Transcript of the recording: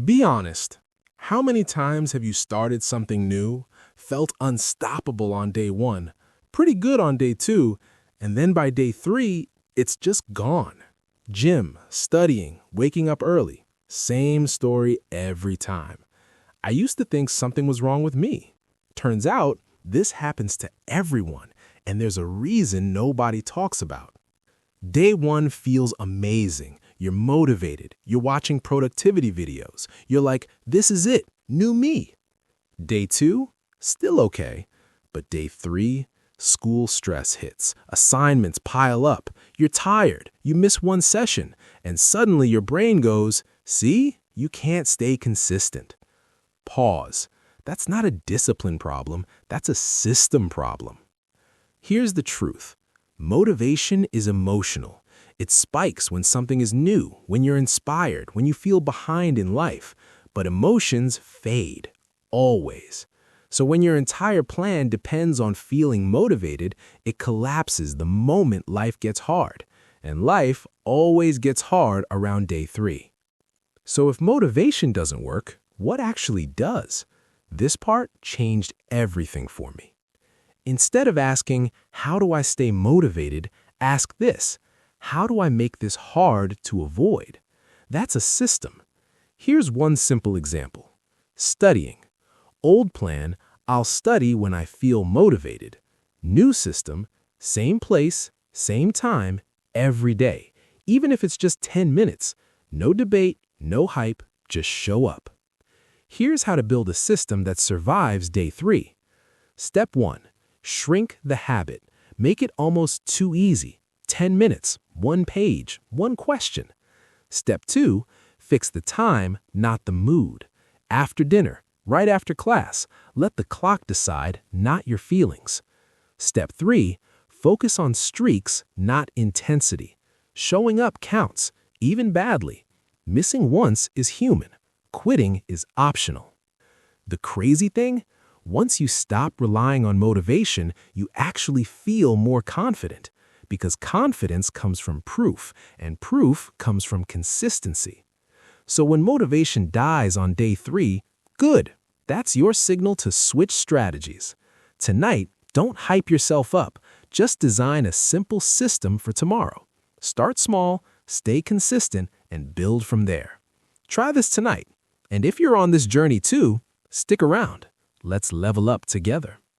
Be honest. How many times have you started something new, felt unstoppable on day one, pretty good on day two, and then by day three, it's just gone? Gym, studying, waking up early. Same story every time. I used to think something was wrong with me. Turns out, this happens to everyone, and there's a reason nobody talks about. Day one feels amazing. You're motivated. You're watching productivity videos. You're like, this is it, new me. Day two, still okay. But day three, school stress hits. Assignments pile up. You're tired. You miss one session. And suddenly your brain goes, see, you can't stay consistent. Pause. That's not a discipline problem. That's a system problem. Here's the truth. Motivation is emotional. It spikes when something is new, when you're inspired, when you feel behind in life. But emotions fade, always. So when your entire plan depends on feeling motivated, it collapses the moment life gets hard. And life always gets hard around day three. So if motivation doesn't work, what actually does? This part changed everything for me. Instead of asking, how do I stay motivated, ask this, how do I make this hard to avoid? That's a system. Here's one simple example. Studying. Old plan, I'll study when I feel motivated. New system, same place, same time, every day. Even if it's just 10 minutes. No debate, no hype, just show up. Here's how to build a system that survives day three. Step 1. Shrink the habit. Make it almost too easy. 10 minutes, one page, one question. Step 2. Fix the time, not the mood. After dinner, right after class, let the clock decide, not your feelings. Step 3. Focus on streaks, not intensity. Showing up counts, even badly. Missing once is human. Quitting is optional. The crazy thing? Once you stop relying on motivation, you actually feel more confident, because confidence comes from proof, and proof comes from consistency. So when motivation dies on day three, good. That's your signal to switch strategies. Tonight, don't hype yourself up. Just design a simple system for tomorrow. Start small, stay consistent, and build from there. Try this tonight. And if you're on this journey too, stick around. Let's level up together.